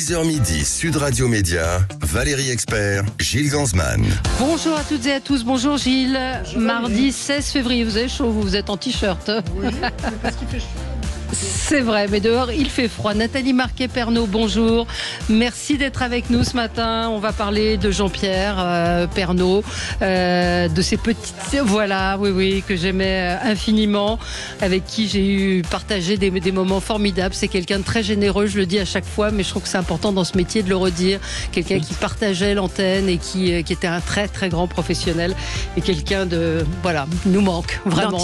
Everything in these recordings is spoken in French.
6h midi, Sud Radio Média, Valérie Expert, Gilles Gansman. Bonjour à toutes et à tous, bonjour Gilles. Bonjour mardi 16 février, vous avez chaud, vous êtes en t-shirt. Oui, mais parce qu'il fait chaud. C'est vrai, mais dehors il fait froid. Nathalie Marquet-Pernot, bonjour. Merci d'être avec nous ce matin. On va parler de Jean-Pierre Pernaut, de ces petites... Voilà, oui, que j'aimais infiniment, avec qui j'ai eu partagé des moments formidables. C'est quelqu'un de très généreux, je le dis à chaque fois, mais je trouve que c'est important dans ce métier de le redire. Quelqu'un qui partageait l'antenne et qui était un très très grand professionnel. Et quelqu'un de... Voilà, nous manque vraiment.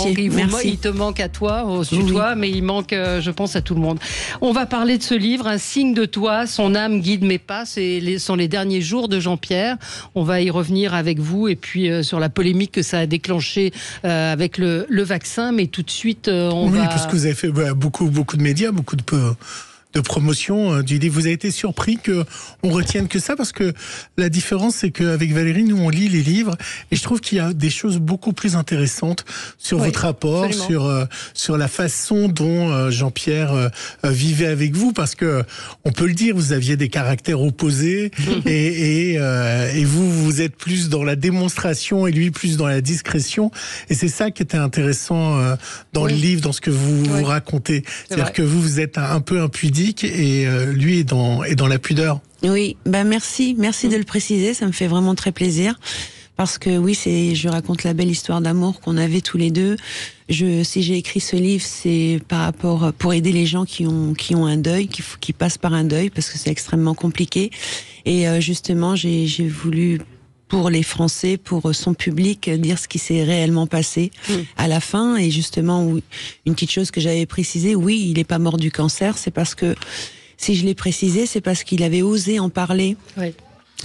Il te manque à toi, au tutoie, mais il manque... je pense à tout le monde. On va parler de ce livre, Un signe de toi, son âme guide mes pas. Ce sont les derniers jours de Jean-Pierre. On va y revenir avec vous et puis sur la polémique que ça a déclenché avec le vaccin. Mais tout de suite, on va... Oui, parce que vous avez fait beaucoup de médias, beaucoup de promotion du livre. Vous avez été surpris qu'on retienne que ça, parce que la différence, c'est qu'avec Valérie, nous, on lit les livres et je trouve qu'il y a des choses beaucoup plus intéressantes sur votre rapport, sur la façon dont Jean-Pierre vivait avec vous, parce que on peut le dire, vous aviez des caractères opposés et vous êtes plus dans la démonstration et lui plus dans la discrétion, et c'est ça qui était intéressant dans le livre, dans ce que vous racontez. C'est-à-dire que vous êtes un peu impudique et lui est dans la pudeur. Oui, merci de le préciser, ça me fait vraiment très plaisir. Parce que oui, je raconte la belle histoire d'amour qu'on avait tous les deux. Si j'ai écrit ce livre, c'est pour aider les gens qui ont un deuil, qui passent par un deuil, parce que c'est extrêmement compliqué. Et justement, j'ai voulu, pour les Français, pour son public, dire ce qui s'est réellement passé à la fin. Et justement, une petite chose que j'avais précisée, oui, il n'est pas mort du cancer, c'est parce que, si je l'ai précisé, c'est parce qu'il avait osé en parler. Oui.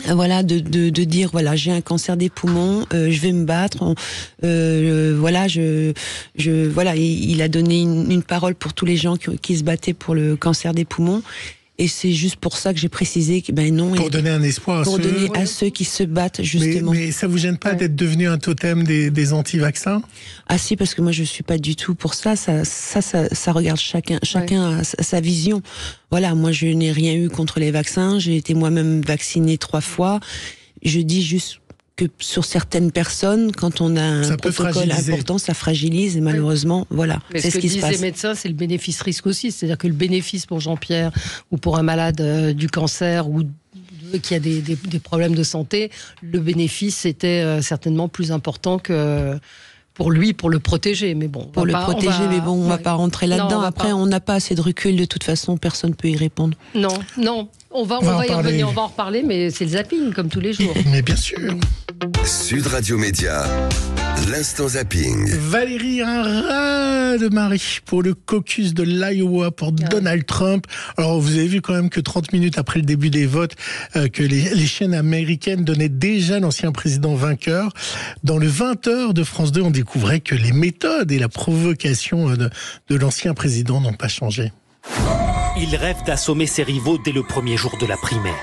Voilà, de dire, voilà, j'ai un cancer des poumons, je vais me battre, il a donné une parole pour tous les gens qui se battaient pour le cancer des poumons. Et c'est juste pour ça que j'ai précisé que non. Pour donner un espoir à ceux qui se battent, justement. Mais ça vous gêne pas d'être devenu un totem des anti-vaccins? Ah si, parce que moi je suis pas du tout pour ça. Ça regarde chacun a sa vision. Voilà, moi je n'ai rien eu contre les vaccins. J'ai été moi-même vaccinée 3 fois. Je dis juste que sur certaines personnes, quand on a un protocole important, ça fragilise, et malheureusement, voilà, c'est ce qui se passe. Les médecins, c'est le bénéfice-risque aussi, c'est-à-dire que le bénéfice pour Jean-Pierre ou pour un malade du cancer ou qui a des problèmes de santé, le bénéfice était certainement plus important que pour lui, pour le protéger. Mais bon, on va pas rentrer là-dedans. Après, on n'a pas assez de recul, de toute façon, personne ne peut y répondre. Non. On va y revenir, on va en reparler, mais c'est le zapping, comme tous les jours. Mais bien sûr. Sud Radio Média, l'instant zapping. Valérie, un raz de marée pour le caucus de l'Iowa pour Donald Trump. Alors, vous avez vu quand même que 30 minutes après le début des votes, que les chaînes américaines donnaient déjà l'ancien président vainqueur. Dans le 20h de France 2, on découvrait que les méthodes et la provocation de l'ancien président n'ont pas changé. Il rêve d'assommer ses rivaux dès le premier jour de la primaire.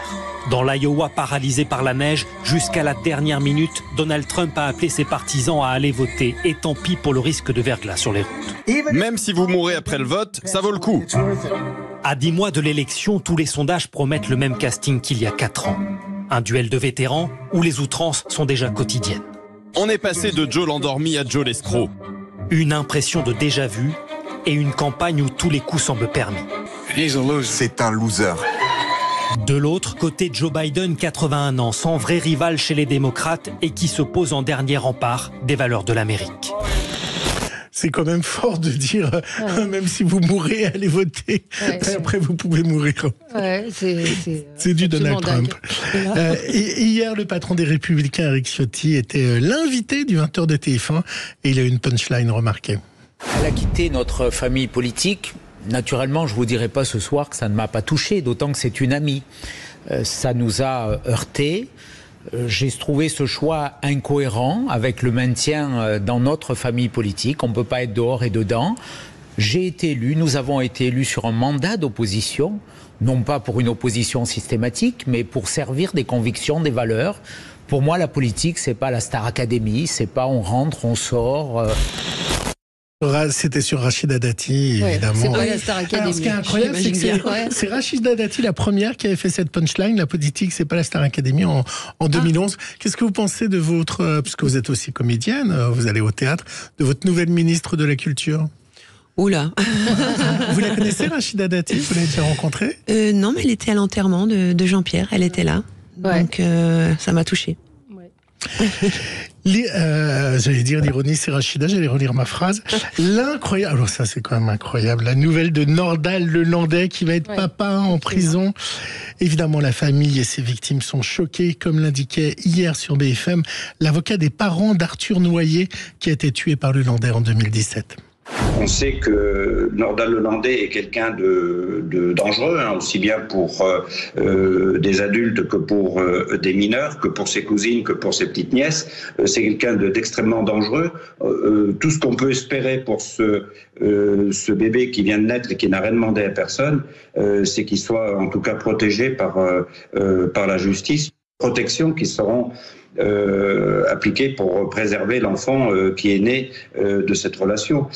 Dans l'Iowa paralysé par la neige, jusqu'à la dernière minute, Donald Trump a appelé ses partisans à aller voter. Et tant pis pour le risque de verglas sur les routes. Même si vous mourrez après le vote, ça vaut le coup. À 10 mois de l'élection, tous les sondages promettent le même casting qu'il y a 4 ans. Un duel de vétérans où les outrances sont déjà quotidiennes. On est passé de Joe l'endormi à Joe l'escroc. Une impression de déjà-vu et une campagne où tous les coups semblent permis. C'est un loser. De l'autre côté, Joe Biden, 81 ans, sans vrai rival chez les démocrates et qui se pose en dernier rempart des valeurs de l'Amérique. C'est quand même fort de dire, même si vous mourrez, allez voter. Après, vous pouvez mourir. C'est du Donald Trump. Et hier, le patron des Républicains, Eric Ciotti, était l'invité du 20h de TF1 et il a une punchline remarquée. Elle a quitté notre famille politique. Naturellement, je ne vous dirai pas ce soir que ça ne m'a pas touché, d'autant que c'est une amie. Ça nous a heurtés. J'ai trouvé ce choix incohérent avec le maintien dans notre famille politique. On ne peut pas être dehors et dedans. J'ai été élu, nous avons été élus sur un mandat d'opposition, non pas pour une opposition systématique, mais pour servir des convictions, des valeurs. Pour moi, la politique, c'est pas la Star Academy, c'est pas on rentre, on sort... C'était sur Rachida Dati, évidemment. C'est pas la Star Academy. Alors, ce qui est incroyable, c'est que c'est Rachida Dati, la première, qui avait fait cette punchline. La politique, c'est pas la Star Academy en 2011. Qu'est-ce que vous pensez de votre, puisque vous êtes aussi comédienne, vous allez au théâtre, de votre nouvelle ministre de la Culture? Oula. Vous la connaissez, Rachida Dati? Vous l'avez déjà rencontrée? Non, mais elle était à l'enterrement de Jean-Pierre. Elle était là. Donc, ça m'a touchée. J'allais dire l'ironie, c'est Rachida, j'allais relire ma phrase. L'incroyable, alors ça c'est quand même incroyable, la nouvelle de Nordal Lelandais qui va être papa en prison. Évidemment, la famille et ses victimes sont choquées, comme l'indiquait hier sur BFM l'avocat des parents d'Arthur Noyer qui a été tué par Lelandais en 2017. On sait que Nordal Lelandais est quelqu'un de dangereux, aussi bien pour des adultes que pour des mineurs, que pour ses cousines, que pour ses petites nièces. C'est quelqu'un d'extrêmement dangereux. Tout ce qu'on peut espérer pour ce bébé qui vient de naître et qui n'a rien demandé à personne, c'est qu'il soit en tout cas protégé par la justice. Protections qui seront appliquées pour préserver l'enfant qui est né de cette relation.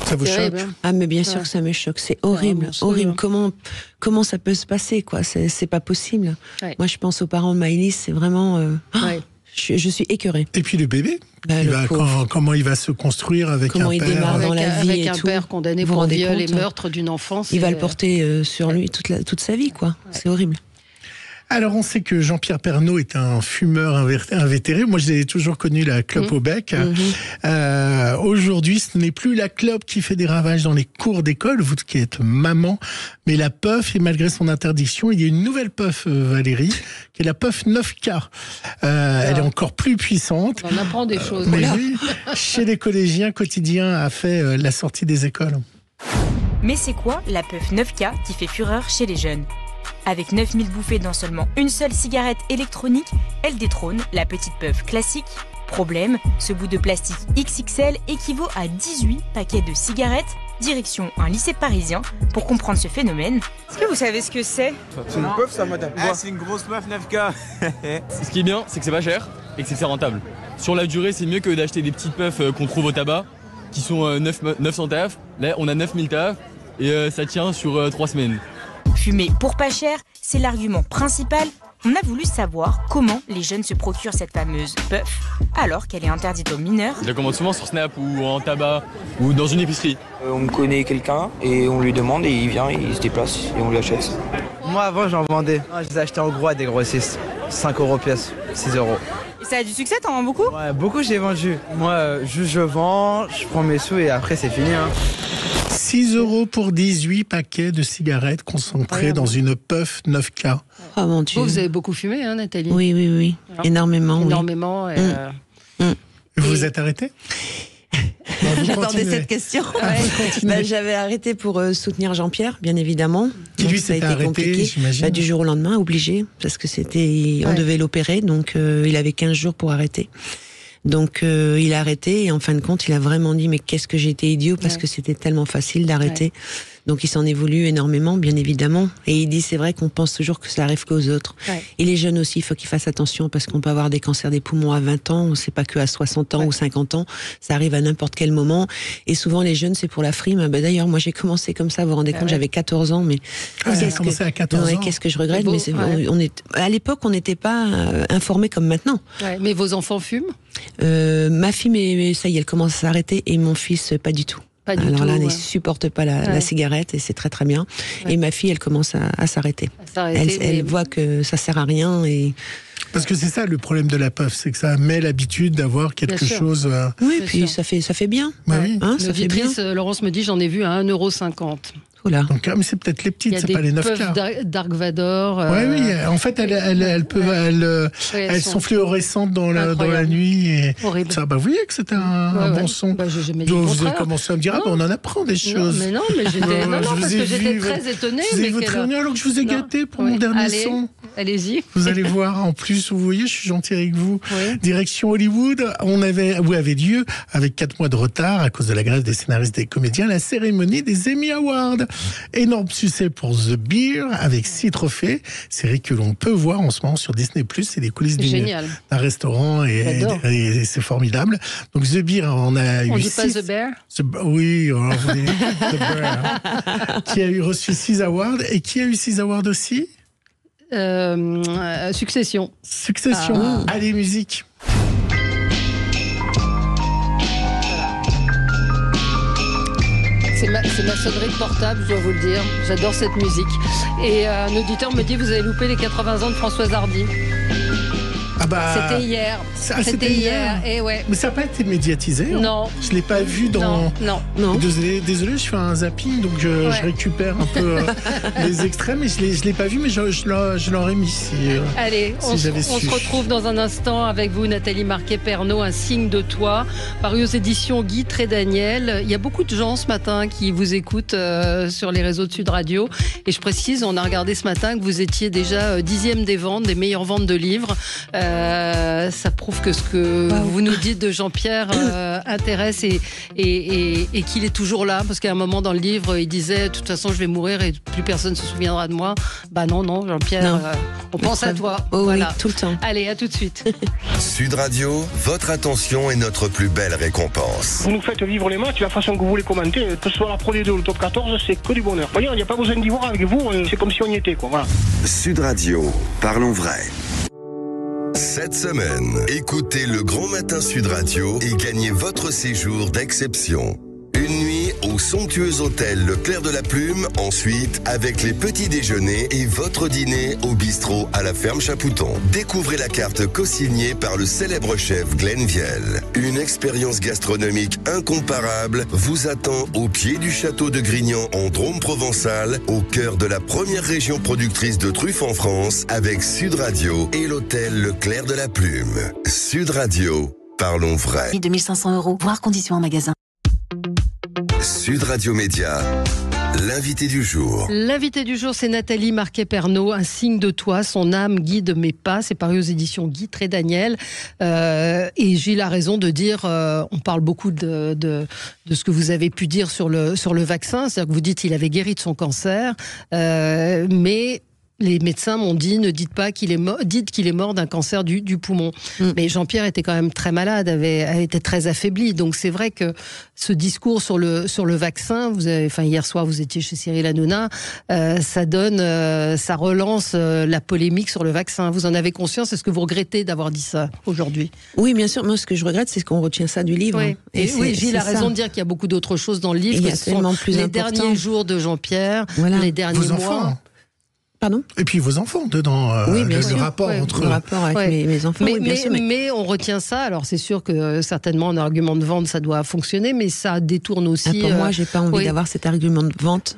Ça vous choque? Ah, mais bien sûr que ça me choque. C'est horrible, horrible. Comment ça peut se passer, quoi? C'est pas possible. Moi, je pense aux parents de Maëlys, c'est vraiment. Je suis écœurée. Et puis le bébé, comment il va se construire avec comment un père, il démarre dans la vie avec et un tout. père condamné pour viol et meurtre d'une enfant. Il va le porter sur lui toute sa vie, quoi. C'est horrible. Alors, on sait que Jean-Pierre Pernaut est un fumeur invétéré. Moi, je l'ai toujours connu, la clope au bec. Aujourd'hui, ce n'est plus la clope qui fait des ravages dans les cours d'école, vous qui êtes maman, mais la puff. Et malgré son interdiction, il y a une nouvelle puff, Valérie, qui est la puff 9K. Elle est encore plus puissante. On apprend des choses. Mais oui, chez les collégiens, Quotidien a fait la sortie des écoles. Mais c'est quoi la puff 9K qui fait fureur chez les jeunes ? Avec 9000 bouffées dans seulement une seule cigarette électronique, elle détrône la petite puff classique. Problème, ce bout de plastique XXL équivaut à 18 paquets de cigarettes. Direction un lycée parisien pour comprendre ce phénomène. Est-ce que vous savez ce que c'est ? C'est une puff ça, madame. C'est une grosse puff 9K. Ce qui est bien, c'est que c'est pas cher et que c'est rentable. Sur la durée, c'est mieux que d'acheter des petites puffs qu'on trouve au tabac, qui sont 900 taf. Là, on a 9000 taf et ça tient sur 3 semaines. Fumer pour pas cher, c'est l'argument principal. On a voulu savoir comment les jeunes se procurent cette fameuse puff, alors qu'elle est interdite aux mineurs. Je la commande souvent sur Snap ou en tabac ou dans une épicerie. On connaît quelqu'un et on lui demande et il vient, il se déplace et on lui achète. Moi avant j'en vendais, je les achetais en gros à des grossistes, 5 € pièce, 6 €. Et ça a du succès, t'en vends beaucoup ? Ouais, beaucoup j'ai vendu. Moi je vends, je prends mes sous et après c'est fini. 6 € pour 18 paquets de cigarettes concentrées dans une puff 9K. Oh mon Dieu. Vous avez beaucoup fumé, hein, Nathalie ? Oui. Énormément. Énormément. Vous vous êtes arrêtée? J'attendais cette question. J'avais arrêté pour soutenir Jean-Pierre, bien évidemment. Qui lui s'était arrêté, j'imagine. Du jour au lendemain, obligé, parce que on devait l'opérer, donc il avait 15 jours pour arrêter. Donc il a arrêté et en fin de compte il a vraiment dit mais qu'est-ce que j'étais idiot parce que c'était tellement facile d'arrêter. Donc il s'en est voulu énormément bien évidemment et il dit c'est vrai qu'on pense toujours que ça arrive qu'aux autres. Et les jeunes aussi il faut qu'ils fassent attention parce qu'on peut avoir des cancers des poumons à 20 ans, c'est pas que à 60 ans ou 50 ans, ça arrive à n'importe quel moment et souvent les jeunes c'est pour la frime. D'ailleurs moi j'ai commencé comme ça, vous vous rendez compte, j'avais 14 ans mais vous avez commencé à 14 ans. Qu'est-ce que je regrette mais à l'époque on n'était pas informés comme maintenant. Mais vos enfants fument? Ma fille, mais ça y est, elle commence à s'arrêter et mon fils, pas du tout. Alors là, il ne supporte pas la cigarette et c'est très très bien. Et ma fille, elle commence à s'arrêter. Elle voit que ça sert à rien et... Parce que c'est ça le problème de la puff, c'est que ça met l'habitude d'avoir quelque chose. Oui, puis ça fait bien. Oui. Hein, ça fait bien. Laurence me dit, j'en ai vu à 1,50 €. Voilà. Donc, mais c'est peut-être les petites, c'est pas les 9K. Dark Vador. Oui. En fait, elles sont fluorescentes dans la nuit. Et horrible. Ça, vous voyez que c'est un bon son. Vous avez commencé à me dire, on en apprend des choses. Mais non, mais j'étais parce que j'étais très étonnée. Vous avez votre réunion alors que je vous ai gâté pour mon dernier son. allez-y. Vous allez voir, en plus, vous voyez, je suis gentil avec vous. Oui. Direction Hollywood, avait lieu, avec 4 mois de retard, à cause de la grève des scénaristes et des comédiens, la cérémonie des Emmy Awards. Énorme succès pour The Bear, avec 6 trophées. Série que l'on peut voir en ce moment sur Disney+. C'est les coulisses d'un restaurant et c'est formidable. Donc The Bear, on a eu... On dit pas The Bear? Oui, alors vous dites The Bear. Qui a reçu 6 awards. Et qui a eu 6 awards aussi? Succession. Succession. Allez, musique. C'est ma sonnerie de portable, je dois vous le dire. J'adore cette musique. Et un auditeur me dit, vous avez loupé les 80 ans de Françoise Hardy. C'était hier. C'était hier. Et ouais. Mais ça n'a pas été médiatisé. Non. Je ne l'ai pas vu dans... Non. Désolé, je fais un zapping, donc je récupère un peu les extraits, mais je ne l'ai pas vu, mais je l'aurais mis si Allez, on se retrouve dans un instant avec vous, Nathalie Marquet-Pernot, Un signe de toi, paru aux éditions Guy Trédaniel. Il y a beaucoup de gens ce matin qui vous écoutent sur les réseaux de Sud Radio. Et je précise, on a regardé ce matin que vous étiez déjà 10e des ventes, des meilleures ventes de livres. Ça prouve que ce que vous nous dites de Jean-Pierre intéresse et qu'il est toujours là, parce qu'à un moment dans le livre il disait de toute façon je vais mourir et plus personne se souviendra de moi. Non Jean-Pierre, on pense à toi. Oui, tout le temps. Allez, à tout de suite. Sud Radio, votre attention est notre plus belle récompense. Vous nous faites vivre les matchs, la façon que vous les commentez, que ce soit la Pro D2 ou le Top 14, c'est que du bonheur. Voyez, il n'y a pas besoin d'y voir avec vous, c'est comme si on y était, quoi. Voilà. Sud Radio, parlons vrai. Cette semaine, écoutez le Grand Matin Sud Radio et gagnez votre séjour d'exception. Une nuit au somptueux hôtel Le Clair de la Plume, ensuite avec les petits déjeuners et votre dîner au bistrot à la ferme Chapouton. Découvrez la carte co-signée par le célèbre chef Glenn Viel. Une expérience gastronomique incomparable vous attend au pied du château de Grignan en Drôme provençal, au cœur de la première région productrice de truffes en France, avec Sud Radio et l'hôtel Le Clair de la Plume. Sud Radio, parlons vrai. 2500 €, voire conditions en magasin. Sud Radio Média, l'invité du jour. L'invité du jour, c'est Nathalie Marquet-Pernot, Un signe de toi, son âme guide mes pas. C'est paru aux éditions Guy Trédaniel. Et Gilles a raison de dire, on parle beaucoup de ce que vous avez pu dire sur le vaccin. C'est-à-dire que vous dites qu'il avait guéri de son cancer, mais... Les médecins m'ont dit, ne dites pas qu'il est mort, dites qu'il est mort d'un cancer du poumon. Mais Jean-Pierre était quand même très malade, avait été très affaibli. Donc c'est vrai que ce discours sur le vaccin, hier soir vous étiez chez Cyril Hanouna, ça relance la polémique sur le vaccin. Vous en avez conscience? Est-ce que vous regrettez d'avoir dit ça aujourd'hui? Oui, bien sûr. Moi, ce que je regrette, c'est qu'on retient ça du livre. Oui, oui, Gilles a raison de dire qu'il y a beaucoup d'autres choses dans le livre. Il y a tellement plus les important. Derniers jours de Jean-Pierre, les derniers mois. Pardon ? Et puis vos enfants dedans, le rapport entre... Le rapport avec mes enfants, mais on retient ça. Alors c'est sûr que certainement un argument de vente, ça doit fonctionner, mais ça détourne aussi... pour moi, j'ai pas envie d'avoir cet argument de vente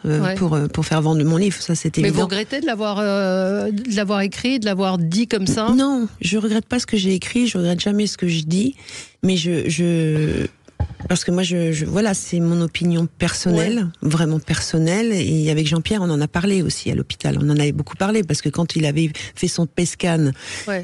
pour faire vendre mon livre, ça c'est évident. Mais vous regrettez de l'avoir écrit, de l'avoir dit comme ça ? Non, je regrette pas ce que j'ai écrit, je regrette jamais ce que je dis, mais parce que moi, voilà, c'est mon opinion personnelle, vraiment personnelle. Et avec Jean-Pierre, on en a parlé aussi à l'hôpital. On en avait beaucoup parlé parce que quand il avait fait son PET scan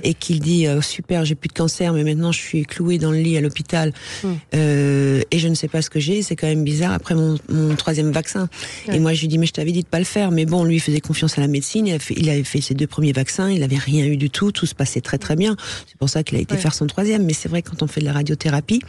et qu'il dit super, j'ai plus de cancer, mais maintenant je suis cloué dans le lit à l'hôpital et je ne sais pas ce que j'ai, c'est quand même bizarre après mon 3e vaccin. Et moi, je lui dis mais je t'avais dit de pas le faire. Mais bon, lui, il faisait confiance à la médecine. Il avait fait ses 2 premiers vaccins. Il avait rien eu du tout. Tout se passait très très bien. C'est pour ça qu'il a été faire son 3e. Mais c'est vrai quand on fait de la radiothérapie,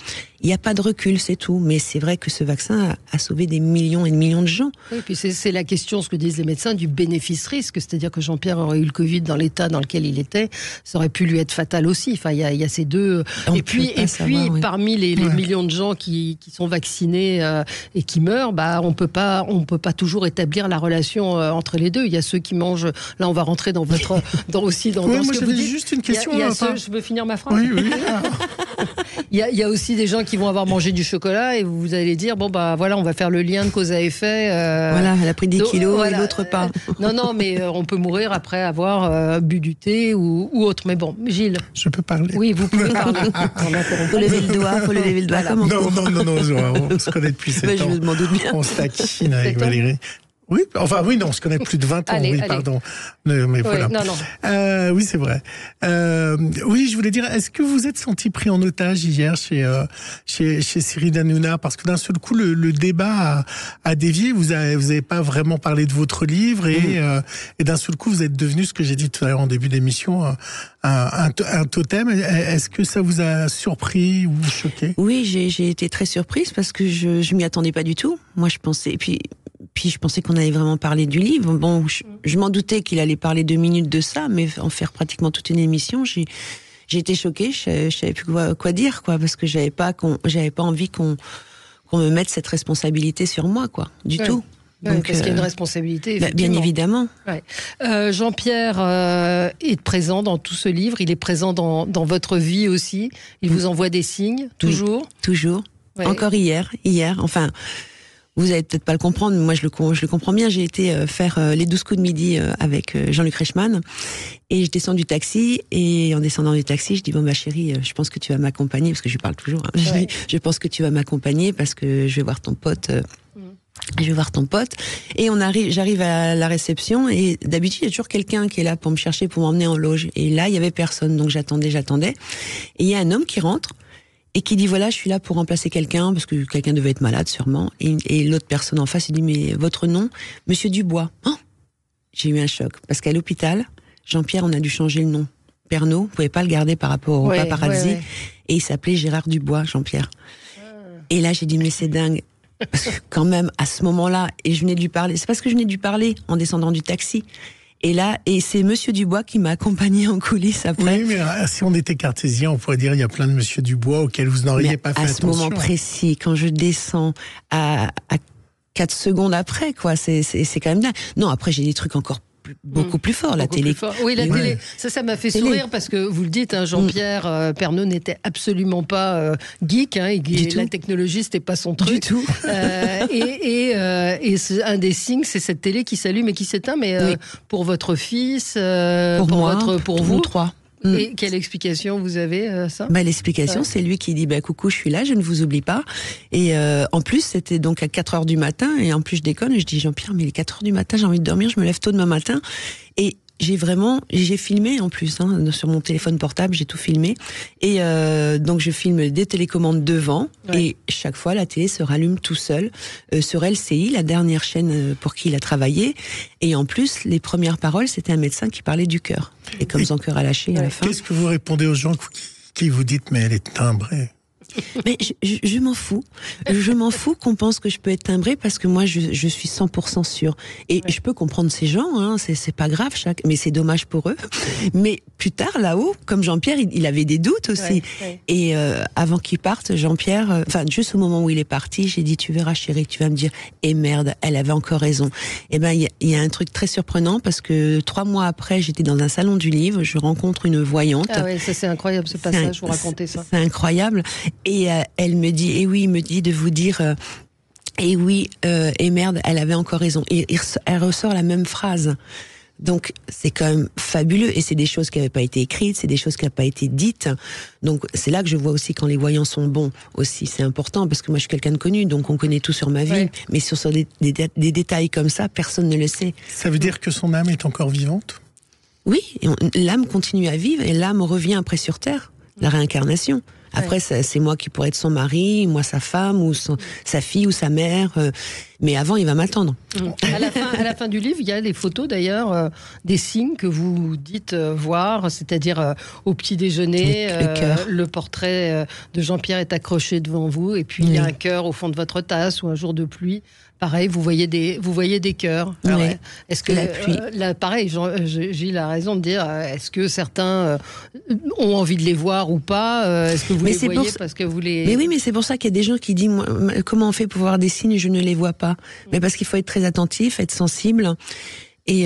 il n'y a pas de recul, c'est tout. Mais c'est vrai que ce vaccin a sauvé des millions et de millions de gens. Oui, puis c'est la question, ce que disent les médecins, du bénéfice-risque. C'est-à-dire que Jean-Pierre aurait eu le Covid dans l'état dans lequel il était, ça aurait pu lui être fatal aussi. Enfin, il y a ces deux... Et puis parmi les millions de gens qui sont vaccinés et qui meurent, on peut pas toujours établir la relation entre les deux. Il y a ceux qui mangent... Là, on va rentrer dans votre... dans ce que vous dites. Juste une question. Je peux finir ma phrase ? Oui. Il y a aussi des gens qui vont avoir mangé du chocolat et vous allez dire voilà, on va faire le lien de cause à effet. Voilà, elle a pris 10 kilos et l'autre pas. Non, mais on peut mourir après avoir bu du thé ou autre. Mais bon, Gilles. Je peux parler. Oui, vous pouvez parler. Faut lever le doigt. Non, on se connaît depuis 7 ans. Je m'en doute bien. On se taquine avec Valérie. Oui, enfin oui, non, on se connaît plus de 20 ans, Allez. pardon. Mais voilà. Non. Oui, c'est vrai. Oui, je voulais dire, est-ce que vous êtes senti pris en otage hier chez Cyril Hanouna? Parce que d'un seul coup, le débat a dévié. Vous avez pas vraiment parlé de votre livre et d'un seul coup, vous êtes devenu, ce que j'ai dit tout à l'heure en début d'émission, un totem. Est-ce que ça vous a surpris ou choqué? Oui, j'ai été très surprise parce que je m'y attendais pas du tout. Moi, je pensais, puis je pensais qu'on allait vraiment parler du livre. Bon, je m'en doutais qu'il allait parler 2 minutes de ça, mais en faire pratiquement toute une émission, j'ai été choquée. Je savais plus quoi dire, quoi, parce que j'avais pas envie qu'on me mette cette responsabilité sur moi, quoi, du tout. Donc, parce qu'il y a une responsabilité, bien évidemment. Ouais. Jean-Pierre est présent dans tout ce livre. Il est présent dans votre vie aussi. Il vous envoie des signes, toujours. Oui, toujours. Ouais. Encore hier. Enfin. Vous allez peut-être pas le comprendre, mais moi je le comprends bien. J'ai été faire les 12 coups de midi avec Jean-Luc Reichmann et je descends du taxi et en descendant du taxi, je dis bon chérie, je pense que tu vas m'accompagner parce que je lui parle toujours. Hein. Ouais. Je pense que tu vas m'accompagner parce que je vais voir ton pote. Et j'arrive à la réception et d'habitude il y a toujours quelqu'un qui est là pour me chercher, pour m'emmener en loge. Et là il y avait personne, donc j'attendais. Et il y a un homme qui rentre. Et qui dit voilà, je suis là pour remplacer quelqu'un parce que quelqu'un devait être malade sûrement. Et l'autre personne en face, il dit mais votre nom, Monsieur Dubois. Oh, j'ai eu un choc parce qu'à l'hôpital, Jean-Pierre, on a dû changer le nom. Pernot, vous pouvez pas le garder par rapport au paparazzi. Ouais. Et il s'appelait Gérard Dubois, Jean-Pierre. Et là, j'ai dit mais c'est dingue. Parce que quand même, à ce moment-là, et je venais de lui parler. C'est parce que je venais de lui parler en descendant du taxi. Et c'est Monsieur Dubois qui m'a accompagné en coulisses après. Oui, mais si on était cartésien, on pourrait dire il y a plein de Monsieur Dubois auxquels vous n'auriez pas fait attention. À ce moment précis, quand je descends à 4 secondes après, quoi, c'est quand même dingue. Non, après j'ai des trucs encore beaucoup plus forts, la télé. Oui, la télé. Ça m'a fait sourire parce que vous le dites, hein, Jean-Pierre Pernaut n'était absolument pas geek, hein, la technologie c'était pas son truc. Du tout. Et un des signes, c'est cette télé qui s'allume et qui s'éteint, mais pour votre fils, pour vous, 3. Et quelle explication vous avez, ça? L'explication, c'est lui qui dit coucou, je suis là, je ne vous oublie pas. Et en plus, c'était donc à 4h du matin, et en plus je déconne, et je dis Jean-Pierre, mais il est 4h du matin, j'ai envie de dormir, je me lève tôt demain matin. Et j'ai filmé en plus, hein, sur mon téléphone portable, j'ai tout filmé. Et donc je filme des télécommandes devant, et chaque fois la télé se rallume tout seul sur LCI, la dernière chaîne pour qui il a travaillé. Et en plus, les premières paroles, c'était un médecin qui parlait du cœur. Et comme son cœur a lâché à la fin. Qu'est-ce que vous répondez aux gens qui vous dites mais elle est timbrée? Mais je m'en fous. Je m'en fous qu'on pense que je peux être timbrée parce que moi, je suis 100% sûre. Et je peux comprendre ces gens, hein, c'est pas grave, mais c'est dommage pour eux. Mais plus tard, là-haut, comme Jean-Pierre, il avait des doutes aussi. Et avant qu'il parte, Jean-Pierre, juste au moment où il est parti, j'ai dit, tu verras chérie, tu vas me dire, merde, elle avait encore raison. Et il y a un truc très surprenant parce que 3 mois après, j'étais dans un salon du livre, je rencontre une voyante. Ah ouais, ça c'est incroyable ce passage, vous racontez ça. C'est incroyable. Et elle me dit, il me dit de vous dire, et merde, elle avait encore raison. Et elle ressort la même phrase. Donc c'est quand même fabuleux, et c'est des choses qui n'avaient pas été écrites, c'est des choses qui n'avaient pas été dites. Donc c'est là que je vois aussi quand les voyants sont bons aussi, c'est important parce que moi je suis quelqu'un de connu, donc on connaît tout sur ma vie, mais sur des détails comme ça, personne ne le sait. Ça veut dire que son âme est encore vivante? Oui, l'âme continue à vivre et l'âme revient après sur Terre, la réincarnation. Après, c'est moi qui pourrais être son mari, moi sa femme, ou sa fille, ou sa mère. Mais avant, il va m'attendre. À la fin du livre, il y a des photos d'ailleurs, des signes que vous dites voir, c'est-à-dire au petit déjeuner, le portrait de Jean-Pierre est accroché devant vous, et puis il y a un cœur au fond de votre tasse, ou un jour de pluie. Pareil, vous voyez des cœurs. Oui. Est-ce que là, pareil, Gilles a raison de dire, est-ce que certains ont envie de les voir ou pas? Est-ce que vous les voyez parce que vous les... Mais oui, mais c'est pour ça qu'il y a des gens qui disent, comment on fait pour voir des signes et je ne les vois pas? Mais parce qu'il faut être très attentif, être sensible. Et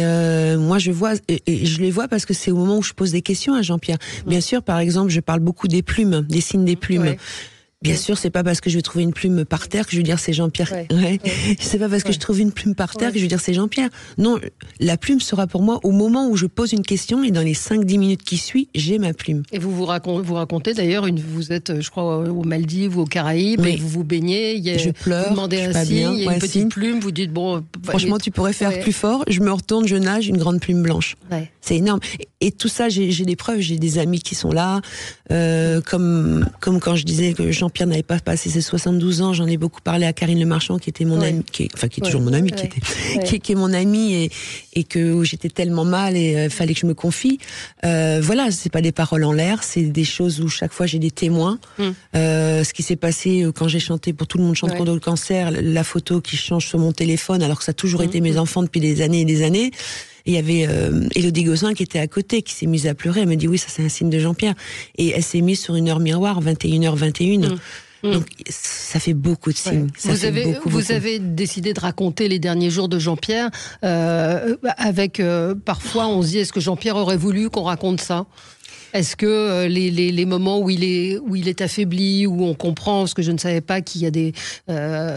moi je vois, et je les vois parce que c'est au moment où je pose des questions à Jean-Pierre. Bien sûr, par exemple, je parle beaucoup des plumes, des signes des plumes. Bien sûr, c'est pas parce que je vais trouver une plume par terre que je vais dire c'est Jean-Pierre. C'est pas parce que je trouve une plume par terre que je vais dire c'est Jean-Pierre. Non, la plume sera pour moi au moment où je pose une question et dans les 5-10 minutes qui suivent, j'ai ma plume. Et vous racontez d'ailleurs, vous êtes, je crois, aux Maldives ou aux Caraïbes, et vous vous baignez, je pleure, vous demandez un signe, il y a une petite plume, vous dites bon... Franchement, tu pourrais faire plus fort, je me retourne, je nage, une grande plume blanche. C'est énorme. Et tout ça, j'ai des preuves, j'ai des amis qui sont là, comme quand je disais que Jean-Pierre n'avait pas passé ses 72 ans, j'en ai beaucoup parlé à Karine Le Marchand, qui était mon amie, qui est toujours mon amie, qui est mon amie, et que j'étais tellement mal et fallait que je me confie. Voilà, c'est pas des paroles en l'air, c'est des choses où chaque fois j'ai des témoins. Ce qui s'est passé quand j'ai chanté pour Tout le monde chante contre le cancer, la photo qui change sur mon téléphone, alors que ça a toujours été mes enfants depuis des années et des années. Et il y avait Élodie Gozin qui était à côté, qui s'est mise à pleurer. Elle m'a dit oui, ça c'est un signe de Jean-Pierre. Et elle s'est mise sur une heure miroir, 21h21. Donc ça fait beaucoup de signes. Vous avez décidé de raconter les derniers jours de Jean-Pierre avec parfois on se dit est-ce que Jean-Pierre aurait voulu qu'on raconte ça ? Est-ce que les moments où il est affaibli, où on comprend, parce que je ne savais pas qu'il y a des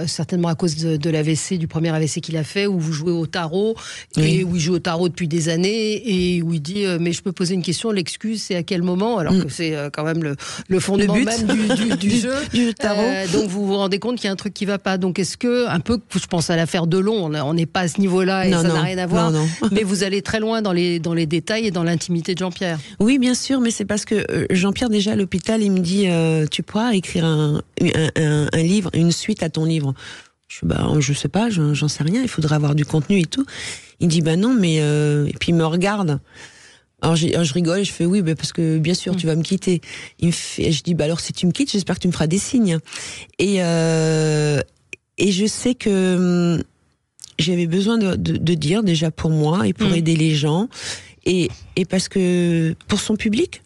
certainement à cause de l'AVC, du premier AVC qu'il a fait, où vous jouez au tarot, et où il joue au tarot depuis des années, et où il dit mais je peux poser une question, l'excuse c'est à quel moment, alors que c'est quand même le fondement même du jeu. Du tarot. Donc vous vous rendez compte qu'il y a un truc qui va pas. Donc est-ce que, un peu, je pense à l'affaire Delon, on n'est pas à ce niveau-là et ça n'a rien à voir, mais vous allez très loin dans les détails et dans l'intimité de Jean-Pierre. Oui, bien sûr, mais c'est parce que Jean-Pierre, déjà à l'hôpital, il me dit tu pourras écrire un livre, une suite à ton livre. Je sais pas, j'en sais rien, il faudra avoir du contenu et tout. Il me dit non, mais et puis il me regarde. Alors je rigole et je fais oui, parce que bien sûr tu vas me quitter. Je dis alors si tu me quittes, j'espère que tu me feras des signes. Et je sais que j'avais besoin de dire déjà pour moi et pour aider les gens. Et parce que pour son public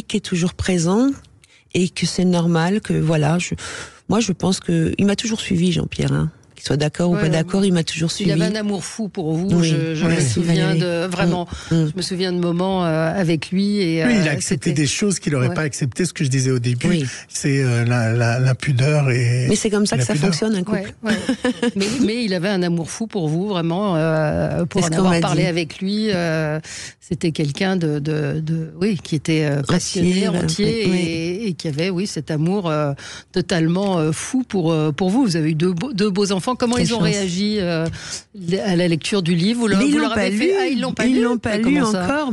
qui est toujours présent et que c'est normal que voilà, moi je pense que il m'a toujours suivi Jean-Pierre, qu'il soit d'accord ou pas d'accord, il m'a toujours suivi. Il avait un amour fou pour vous. Je me souviens je me souviens de moments avec lui et il a accepté des choses qu'il n'aurait pas accepté. Ce que je disais au début, c'est l'impudeur et. Mais c'est comme ça que ça fonctionne un couple. Mais il avait un amour fou pour vous, vraiment. Pour en avoir parlé avec lui, c'était quelqu'un qui était passionné, entier et qui avait cet amour totalement fou pour vous. Vous avez eu deux beaux enfants. Comment ils ont réagi à la lecture du livre? Ils l'ont pas lu. Ils l'ont pas lu encore,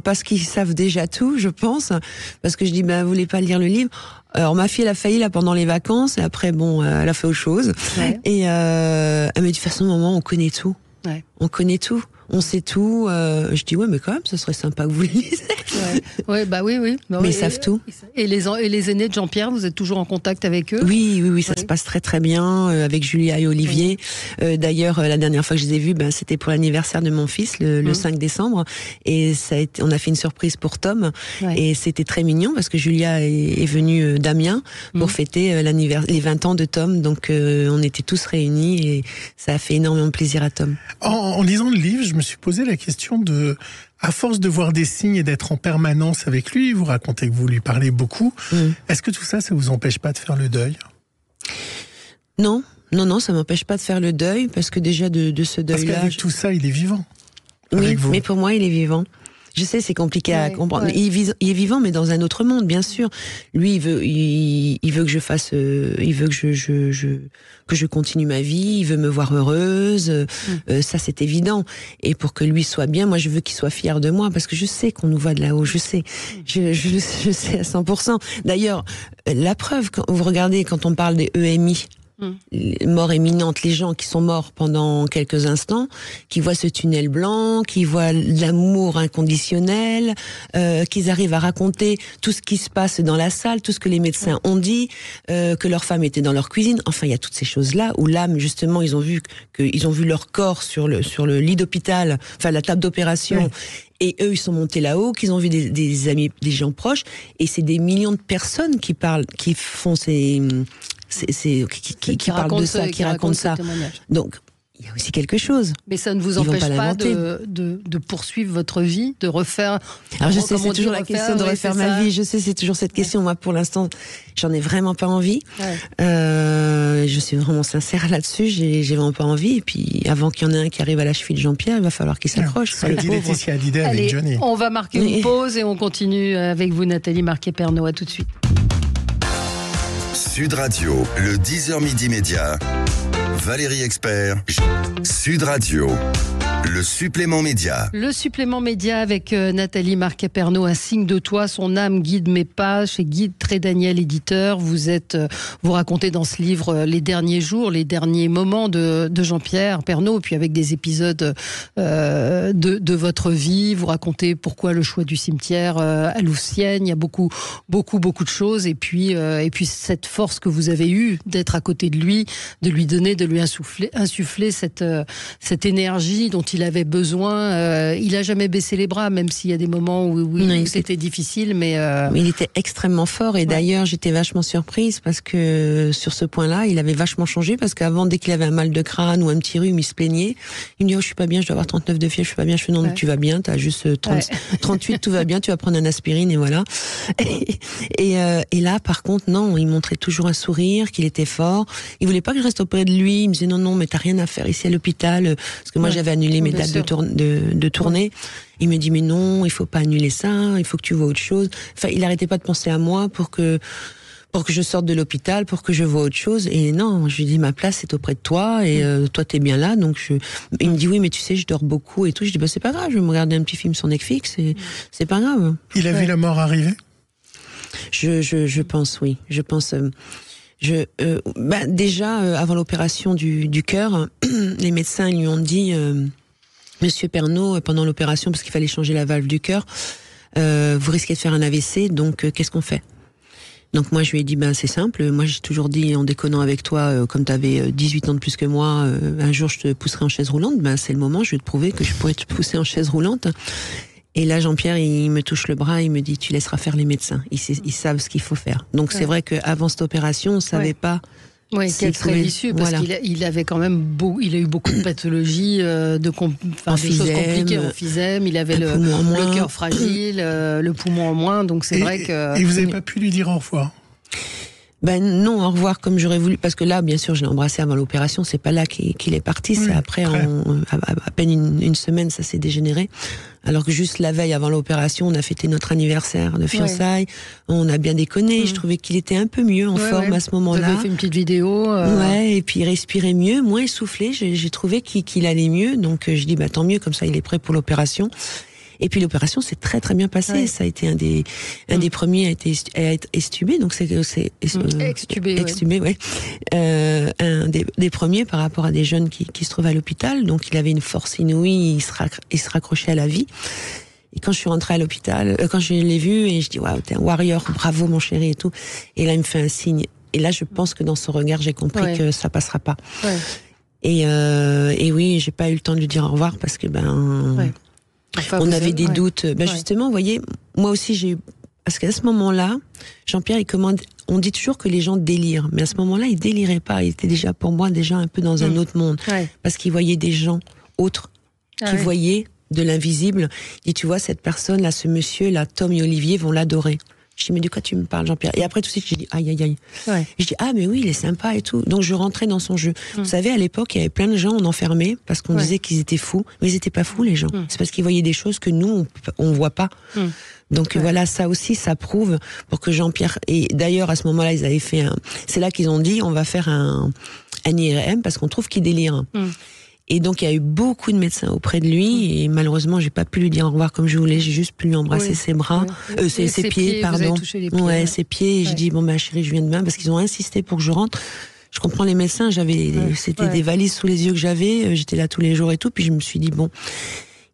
parce qu'ils savent déjà tout, je pense. Parce que je dis, vous voulez pas lire le livre? Alors ma fille, elle a failli là pendant les vacances, et après elle a fait autre chose. Et elle m'a dit, de toute façon, maman, on connaît tout. On connaît tout. On sait tout. Je dis mais quand même, ce serait sympa que vous le lisiez. Oui. Mais ils savent tout. Et les aînés de Jean-Pierre, vous êtes toujours en contact avec eux? Oui, ça se passe très très bien avec Julia et Olivier. D'ailleurs, la dernière fois que je les ai vus, c'était pour l'anniversaire de mon fils, le 5 décembre. Et on a fait une surprise pour Tom. Et c'était très mignon parce que Julia est venue d'Amiens pour fêter les 20 ans de Tom. Donc on était tous réunis et ça a fait énormément plaisir à Tom. En lisant le livre, je me suis posé la question à force de voir des signes et d'être en permanence avec lui, vous racontez que vous lui parlez beaucoup, est-ce que tout ça vous empêche pas de faire le deuil? Non, ça m'empêche pas de faire le deuil, parce que déjà de ce deuil-là... Parce qu'avec tout ça, il est vivant. Oui, mais pour moi, il est vivant. Je sais, c'est compliqué à comprendre. Il est vivant, mais dans un autre monde, bien sûr. Lui, il veut que je fasse, il veut que je continue ma vie. Il veut me voir heureuse. Ça, c'est évident. Et pour que lui soit bien, moi, je veux qu'il soit fier de moi, parce que je sais qu'on nous voit de là-haut. Je sais, je sais à 100%. D'ailleurs, la preuve, quand vous regardez, quand on parle des EMI. Mort imminente, les gens qui sont morts pendant quelques instants, qui voient ce tunnel blanc, qui voient l'amour inconditionnel, qu'ils arrivent à raconter tout ce qui se passe dans la salle, tout ce que les médecins ont dit, que leur femme était dans leur cuisine. Enfin, il y a toutes ces choses-là où l'âme, justement, ils ont vu leur corps sur le lit d'hôpital, enfin la table d'opération. Et eux, ils sont montés là-haut, qu'ils ont vu des amis, des gens proches, et c'est des millions de personnes qui parlent, qui font qui parlent de ça, qui racontent ça. Donc, il y a aussi quelque chose. Mais ça ne vous empêche pas de poursuivre votre vie, de refaire... Alors je sais, c'est toujours la question de refaire ma vie. Je sais, c'est toujours cette question. Moi, pour l'instant, j'en ai vraiment pas envie. Je suis vraiment sincère là-dessus. J'ai vraiment pas envie. Et puis, avant qu'il y en ait un qui arrive à la cheville de Jean-Pierre, il va falloir qu'il s'accroche. Ce que dit Laetitia Hallyday avec Johnny. On va marquer une pause et on continue avec vous, Nathalie Marquet-Pernot. À tout de suite. Sud Radio, le 10h midi média. Valérie Expert, Sud Radio, le supplément média. Le supplément média avec Nathalie Marquet-Pernot, un signe de toi, son âme guide mes pas, chez Guide Trédaniel éditeur. Vous racontez dans ce livre les derniers jours, les derniers moments de Jean-Pierre Pernot, puis avec des épisodes de votre vie. Vous racontez pourquoi le choix du cimetière à Louvciennes. Il y a beaucoup de choses. Et puis cette force que vous avez eue d'être à côté de lui, de lui donner, de lui insuffler cette énergie dont il avait besoin. Il n'a jamais baissé les bras, même s'il y a des moments où c'était difficile. Mais il était extrêmement fort. Et d'ailleurs, j'étais vachement surprise parce que sur ce point-là, il avait vachement changé. Parce qu'avant, dès qu'il avait un mal de crâne ou un petit rhume, il se plaignait. Il me dit, je suis pas bien, je dois avoir 39 de fièvre, je suis pas bien. Je fais, non, tu vas bien, tu as juste 38, tout va bien, tu vas prendre un aspirine et voilà. Et là, par contre, non, il montrait toujours un sourire, qu'il était fort. Il voulait pas que je reste auprès de lui. Il me disait, non, mais t'as rien à faire ici à l'hôpital. Parce que moi, j'avais annulé mes dates de tournée. Il me dit, mais non, il faut pas annuler ça, il faut que tu vois autre chose. Enfin, il arrêtait pas de penser à moi pour que je sorte de l'hôpital, pour que je vois autre chose. Et non, je lui dis, ma place est auprès de toi, et toi, t'es bien là. Donc il me dit, oui, mais tu sais, je dors beaucoup et tout. Je dis, c'est pas grave, je vais me regarder un petit film sur Netflix, et c'est pas grave. Il a vu la mort arriver? Je pense, oui. Je pense... déjà, avant l'opération du cœur, les médecins lui ont dit, Monsieur Pernot, pendant l'opération, parce qu'il fallait changer la valve du cœur, vous risquez de faire un AVC, donc qu'est-ce qu'on fait? Donc moi je lui ai dit, c'est simple, moi j'ai toujours dit en déconnant avec toi, comme tu avais 18 ans de plus que moi, un jour je te pousserai en chaise roulante, c'est le moment, je vais te prouver que je pourrais te pousser en chaise roulante. Et là, Jean-Pierre, il me touche le bras, il me dit, tu laisseras faire les médecins. Ils savent ce qu'il faut faire. Donc, c'est vrai qu'avant cette opération, on savait pas. Oui, quelle serait l'issue, parce qu'il avait quand même il a eu beaucoup de pathologies, des choses compliquées, emphysème, il avait le cœur fragile, le poumon en moins, donc c'est vrai que... Et vous n'avez pas pu lui dire au revoir? Non, au revoir comme j'aurais voulu, parce que là, bien sûr, je l'ai embrassé avant l'opération, c'est pas là qu'il est parti, c'est après, à peine une semaine, ça s'est dégénéré. Alors que juste la veille avant l'opération, on a fêté notre anniversaire de fiançailles, on a bien déconné, je trouvais qu'il était un peu mieux en forme à ce moment-là. Vous avez fait une petite vidéo. Ouais, et puis il respirait mieux, moins essoufflé, j'ai trouvé qu'il allait mieux, donc je dis, tant mieux, comme ça il est prêt pour l'opération. Et puis l'opération s'est très très bien passée. Ouais. Ça a été un des premiers à être extubé, donc c'est extubé, ouais. Un des premiers par rapport à des jeunes qui se trouvaient à l'hôpital. Donc il avait une force inouïe, il se raccrochait à la vie. Et quand je suis rentrée à l'hôpital, quand je l'ai vu, et je dis waouh, t'es un warrior, bravo mon chéri et tout. Et là il me fait un signe. Et là je pense que dans son regard j'ai compris que ça passera pas. Ouais. Et oui, j'ai pas eu le temps de lui dire au revoir parce que Enfin, on avait des doutes. Justement, vous voyez, moi aussi j'ai eu... Parce qu'à ce moment-là, Jean-Pierre, il commande... On dit toujours que les gens délirent, mais à ce moment-là, il délirait pas. Il était déjà, pour moi, un peu dans un autre monde. Ouais. Parce qu'il voyait des gens autres qui voyaient de l'invisible. Il dit, tu vois, cette personne-là, ce monsieur-là, Tom et Olivier vont l'adorer. Je dis, mais de quoi tu me parles, Jean-Pierre? Et après, tout de suite, j'ai dit, aïe, aïe, aïe. Ouais. Je dis, mais oui, il est sympa et tout. Donc, je rentrais dans son jeu. Vous savez, à l'époque, il y avait plein de gens, on enfermait parce qu'on disait qu'ils étaient fous. Mais ils étaient pas fous, les gens. C'est parce qu'ils voyaient des choses que nous, on voit pas. Donc, voilà, ça aussi, ça prouve pour que Jean-Pierre, et d'ailleurs, à ce moment-là, ils avaient fait c'est là qu'ils ont dit, on va faire un IRM parce qu'on trouve qu'il délire. Et donc, il y a eu beaucoup de médecins auprès de lui, et malheureusement, j'ai pas pu lui dire au revoir comme je voulais, j'ai juste pu lui embrasser ses bras, ses pieds, pardon. Les pieds, ses pieds, et je dis, chérie, je viens demain, parce qu'ils ont insisté pour que je rentre. Je comprends les médecins, c'était des valises sous les yeux que j'avais, j'étais là tous les jours et tout, puis je me suis dit,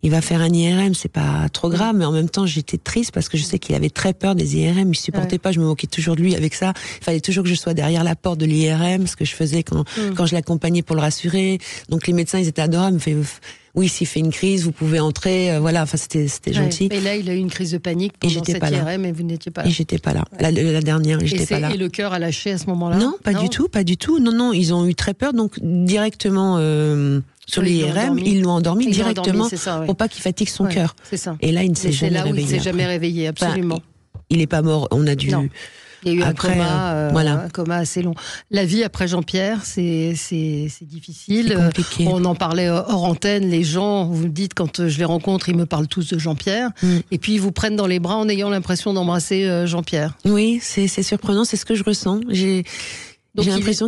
il va faire un IRM, c'est pas trop grave, mais en même temps, j'étais triste parce que je sais qu'il avait très peur des IRM, il supportait pas, je me moquais toujours de lui avec ça. Il fallait toujours que je sois derrière la porte de l'IRM, ce que je faisais quand je l'accompagnais pour le rassurer. Donc les médecins, ils étaient adorables, ils me fait, oui, s'il fait une crise, vous pouvez entrer, voilà, enfin c'était gentil. Et là, il a eu une crise de panique pendant cette IRM et vous n'étiez pas là. Et j'étais pas là. La dernière, j'étais pas là. Et le cœur a lâché à ce moment-là? Non, pas du tout, pas du tout. Non, ils ont eu très peur, donc directement, Sur l'IRM, ils l'ont endormi directement pour pas qu'il fatigue son cœur. C'est ça. Et là, il ne s'est jamais réveillé. Il ne s'est jamais réveillé, absolument. Enfin, il n'est pas mort, on a dû... Non. Il y a eu après, un coma assez long. La vie après Jean-Pierre, c'est difficile. C'est compliqué. On en parlait hors antenne. Les gens, vous me dites, quand je les rencontre, ils me parlent tous de Jean-Pierre. Et puis, ils vous prennent dans les bras en ayant l'impression d'embrasser Jean-Pierre. Oui, c'est surprenant, c'est ce que je ressens. J'ai l'impression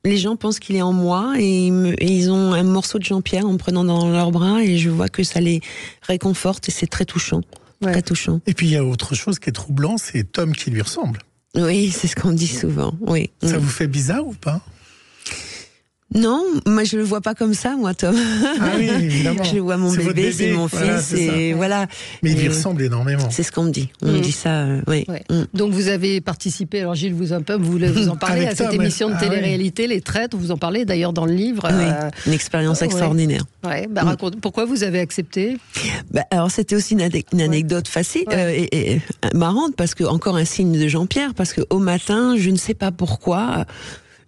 les gens pensent qu'il est en moi et ils ont un morceau de Jean-Pierre en me prenant dans leurs bras et je vois que ça les réconforte et c'est très touchant. Ouais. Très touchant. Et puis il y a autre chose qui est troublant, c'est Tom qui lui ressemble. Oui, c'est ce qu'on dit souvent. Oui. Ça vous fait bizarre ou pas ? Non, moi je le vois pas comme ça, moi, Tom. Ah oui, évidemment. Je vois mon bébé, c'est mon fils, et voilà. Mais il lui ressemble énormément. C'est ce qu'on me dit. On me dit ça, oui. Ouais. Donc vous avez participé, alors Gilles vous voulez vous en parler, à cette émission de télé-réalité, Les Traites, vous en parlez d'ailleurs dans le livre. Oui, une expérience extraordinaire. Ouais, raconte, pourquoi vous avez accepté ? Alors c'était aussi une anecdote facile et marrante, parce que encore un signe de Jean-Pierre, parce que au matin, je ne sais pas pourquoi...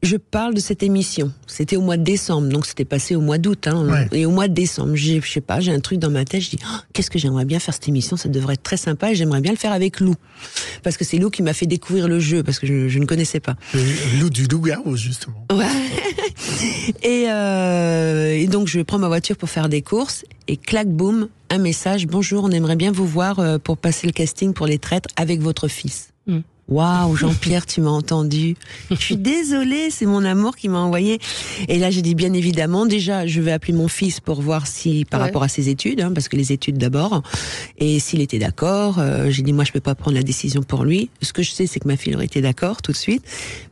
Je parle de cette émission. C'était au mois de décembre, donc c'était passé au mois d'août. Et au mois de décembre, je sais pas, j'ai un truc dans ma tête, je dis qu'est-ce que j'aimerais bien faire cette émission, ça devrait être très sympa et j'aimerais bien le faire avec Lou. Parce que c'est Lou qui m'a fait découvrir le jeu, parce que je ne connaissais pas. Lou du loup-garou, justement. Ouais. Et donc je prends ma voiture pour faire des courses et clac, boum, un message, bonjour, on aimerait bien vous voir pour passer le casting pour Les Traites avec votre fils. Waouh, Jean-Pierre, tu m'as entendu. Je suis désolée, c'est mon amour qui m'a envoyé. Et là, j'ai dit bien évidemment, déjà, je vais appeler mon fils pour voir si, par rapport à ses études, parce que les études d'abord, et s'il était d'accord. J'ai dit, moi, je peux pas prendre la décision pour lui. Ce que je sais, c'est que ma fille aurait été d'accord tout de suite,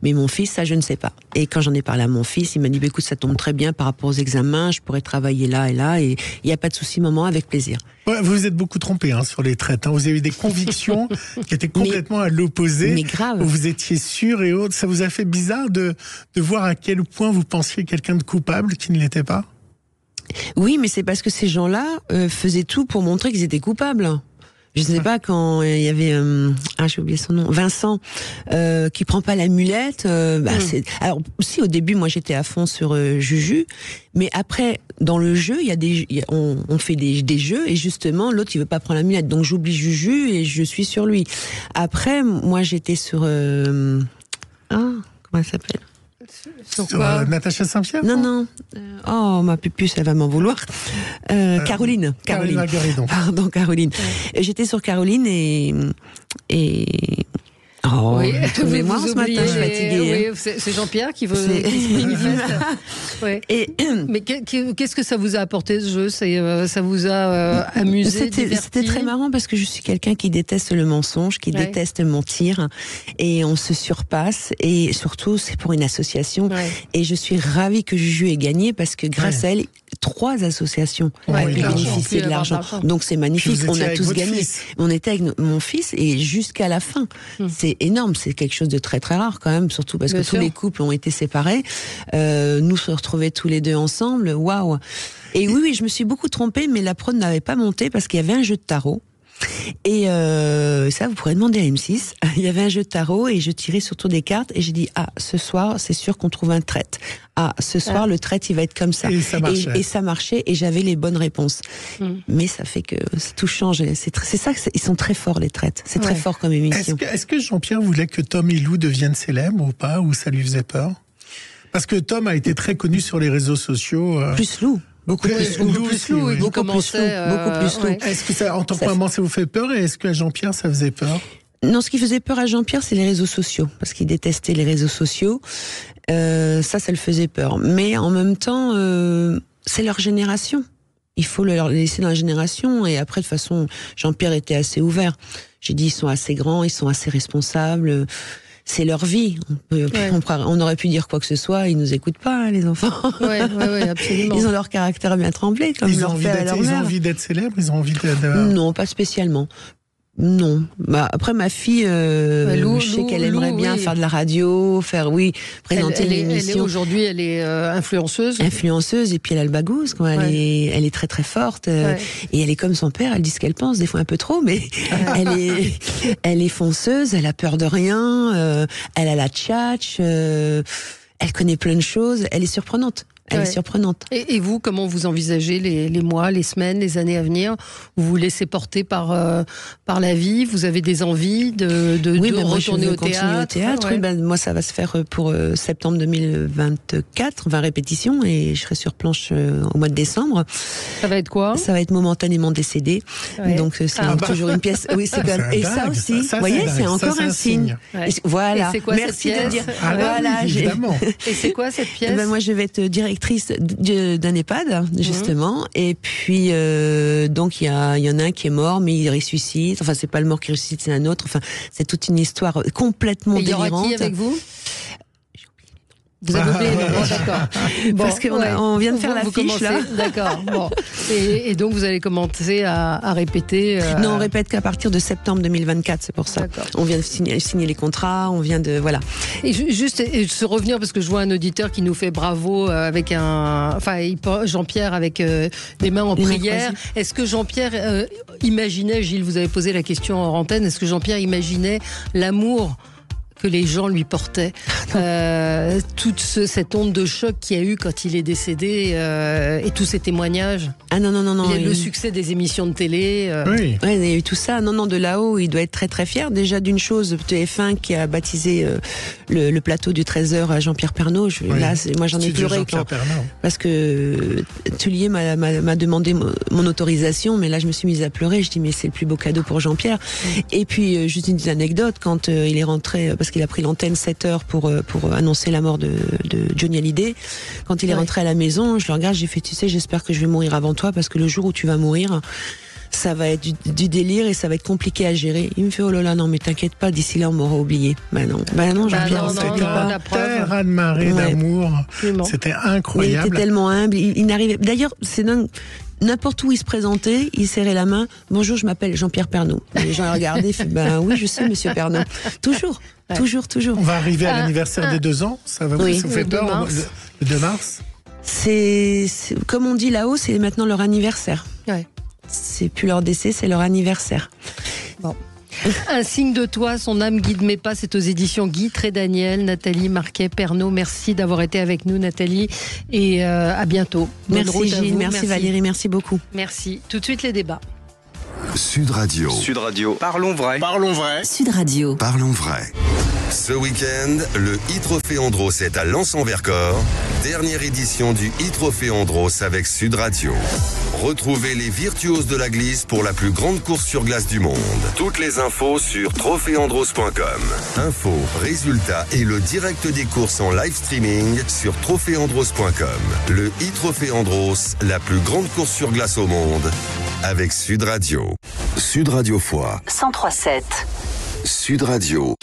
mais mon fils, ça, je ne sais pas. Et quand j'en ai parlé à mon fils, il m'a dit, écoute, ça tombe très bien par rapport aux examens, je pourrais travailler là et là, et il n'y a pas de souci, maman, avec plaisir. Ouais, vous vous êtes beaucoup trompé sur Les Traites. Vous avez eu des convictions qui étaient complètement à l'opposé. Mais grave. Vous étiez sûr et autres. Ça vous a fait bizarre de voir à quel point vous pensiez quelqu'un de coupable qui ne l'était pas ? Oui, mais c'est parce que ces gens-là faisaient tout pour montrer qu'ils étaient coupables. Je ne sais pas, quand il y avait j'ai oublié son nom, Vincent, qui prend pas l'amulette. Alors si au début, moi j'étais à fond sur Juju, mais après dans le jeu, on fait des jeux et justement l'autre il veut pas prendre l'amulette, donc j'oublie Juju et je suis sur lui. Après, moi j'étais sur comment elle s'appelle? Sur Natacha Saint-Pierre? Non. Oh, ma pupuce, elle va m'en vouloir. Caroline. Pardon, Caroline. J'étais sur Caroline et... Oh, oui, trouvez-moi ce matin, je suis fatiguée. Oui, c'est Jean-Pierre qui veut ouais. Mais qu'est-ce que ça vous a apporté, ce jeu? Ça vous a amusé, diverti? C'était très marrant parce que je suis quelqu'un qui déteste le mensonge, qui déteste mentir, et on se surpasse, et surtout c'est pour une association, et je suis ravie que Juju ait gagné parce que grâce à elle, 3 associations ont pu bénéficier de l'argent. Donc c'est magnifique, on a tous gagné. On était avec mon fils et jusqu'à la fin. C'est énorme, c'est quelque chose de très très rare quand même, surtout parce que tous les couples ont été séparés. Nous se retrouver tous les deux ensemble, waouh. Et oui, je me suis beaucoup trompée, mais la prod n'avait pas monté parce qu'il y avait un jeu de tarot. Et ça, vous pourrez demander à M6. Il y avait un jeu de tarot et je tirais surtout des cartes et j'ai dit, ce soir, c'est sûr qu'on trouve un traite. Ce soir, le traite, il va être comme ça. Et ça marchait. Et ça marchait et j'avais les bonnes réponses. Mais ça fait que tout change. C'est ça, ils sont très forts, les traites. C'est très fort comme émission. Est-ce que Jean-Pierre voulait que Tom et Lou deviennent célèbres ou pas, ou ça lui faisait peur? Parce que Tom a été très connu sur les réseaux sociaux. Plus Lou. Beaucoup plus Lou. Beaucoup plus Lou. Est-ce que ça, en tant que maman, ça vous fait peur, et est-ce qu'à Jean-Pierre, ça faisait peur? Non, ce qui faisait peur à Jean-Pierre, c'est les réseaux sociaux, parce qu'il détestait les réseaux sociaux. Ça le faisait peur. Mais en même temps, c'est leur génération. Il faut leur laisser dans la génération. Et après, de toute façon, Jean-Pierre était assez ouvert. J'ai dit, ils sont assez grands, ils sont assez responsables. C'est leur vie. On aurait pu dire quoi que ce soit, ils nous écoutent pas, les enfants. Oui, absolument. Ils ont leur caractère bien tremblé, comme leur père et leur mère. Ils ont envie d'être célèbres, ils ont envie d'être... Non, pas spécialement. Non. Après, ma fille, je sais qu'elle aimerait bien faire de la radio, présenter l'émission. Aujourd'hui, elle est influenceuse. Influenceuse, et puis elle a le bagouze, quoi. Elle est très très forte, et elle est comme son père, elle dit ce qu'elle pense, des fois un peu trop, mais elle est fonceuse, elle a peur de rien, elle a la tchatch, elle connaît plein de choses, elle est surprenante. Elle est surprenante. Et vous, comment vous envisagez les mois, les semaines, les années à venir? Vous vous laissez porter par la vie? Vous avez des envies de retourner au théâtre? Oui, moi, ça va se faire pour septembre 2024, 20 répétitions, et je serai sur planche au mois de décembre. Ça va être quoi? Ça va être momentanément décédé. Ouais. Donc, c'est toujours une pièce. Oui, c'est quand même. Et ça aussi, vous voyez, c'est encore un signe. Ouais. Voilà. Et c'est quoi, merci cette pièce? de dire. Voilà, oui, évidemment. Et c'est quoi cette pièce? Moi, je vais être directrice d'un EHPAD, justement. Et puis, donc, il y en a un qui est mort, mais il ressuscite. Enfin, c'est pas le mort qui ressuscite, c'est un autre. Enfin, c'est toute une histoire complètement délirante. Il y aura qui avec vous? Vous avez oublié, d'accord. Bon, parce qu'on vient de faire l'affiche, là. D'accord. Bon. Et donc, vous allez commencer à répéter. Non, on répète qu'à partir de septembre 2024, c'est pour ça. On vient de signer les contrats, on vient de. Voilà. Et juste se revenir, parce que je vois un auditeur qui nous fait bravo avec Jean-Pierre avec des mains en prière. Est-ce que Jean-Pierre imaginait, Gilles, vous avez posé la question en antenne, est-ce que Jean-Pierre imaginait l'amour que les gens lui portaient, toute cette onde de choc qu'il y a eu quand il est décédé, et tous ces témoignages. Ah non. Il y a le succès des émissions de télé. Oui, il y a eu tout ça. Non, de là-haut, il doit être très très fier. Déjà d'une chose, TF1 qui a baptisé le plateau du 13h à Jean-Pierre Pernaut. Là, moi j'en ai pleuré parce que Tullier m'a demandé mon autorisation, mais là je me suis mise à pleurer. Je dis mais c'est le plus beau cadeau pour Jean-Pierre. Et puis juste une anecdote, quand il est rentré, parce qu'il a pris l'antenne 7 heures pour annoncer la mort de Johnny Hallyday. Quand il est rentré à la maison, je le regarde, j'ai fait, tu sais, j'espère que je vais mourir avant toi, parce que le jour où tu vas mourir, ça va être du délire et ça va être compliqué à gérer. Il me fait, oh là là, non, mais t'inquiète pas, d'ici là, on m'aura oublié. Non, Jean-Pierre, c'était un terre Anne-Marie d'amour. C'était incroyable. Il était tellement humble. Il n'arrivait. D'ailleurs, c'est dingue. N'importe où il se présentait, il serrait la main. Bonjour, je m'appelle Jean-Pierre Pernaut. Et les gens le regardaient, ils fait, oui, je sais, monsieur Pernaut. Toujours. On va arriver à l'anniversaire des 2 ans. Ça va vous fait peur, le 2 mars? C'est comme on dit là-haut, c'est maintenant leur anniversaire. Ouais. C'est plus leur décès, c'est leur anniversaire. Bon. Un signe de toi, son âme guide mes pas, c'est aux éditions Guy Trédaniel. Nathalie Marquet-Pernaut, merci d'avoir été avec nous, Nathalie, et à bientôt. Merci Gilles, merci Valérie, merci beaucoup. Merci. Tout de suite les débats. Sud Radio. Parlons vrai. Sud Radio. Parlons vrai. Ce week-end, le e-Trophée Andros est à Lens-en-Vercors. Dernière édition du e-Trophée Andros avec Sud Radio. Retrouvez les virtuoses de la glisse pour la plus grande course sur glace du monde. Toutes les infos sur trophéandros.com. Infos, résultats et le direct des courses en live streaming sur trophéandros.com. Le e-Trophée Andros, la plus grande course sur glace au monde, avec Sud Radio. Sud Radio Foix. 103.7. Sud Radio.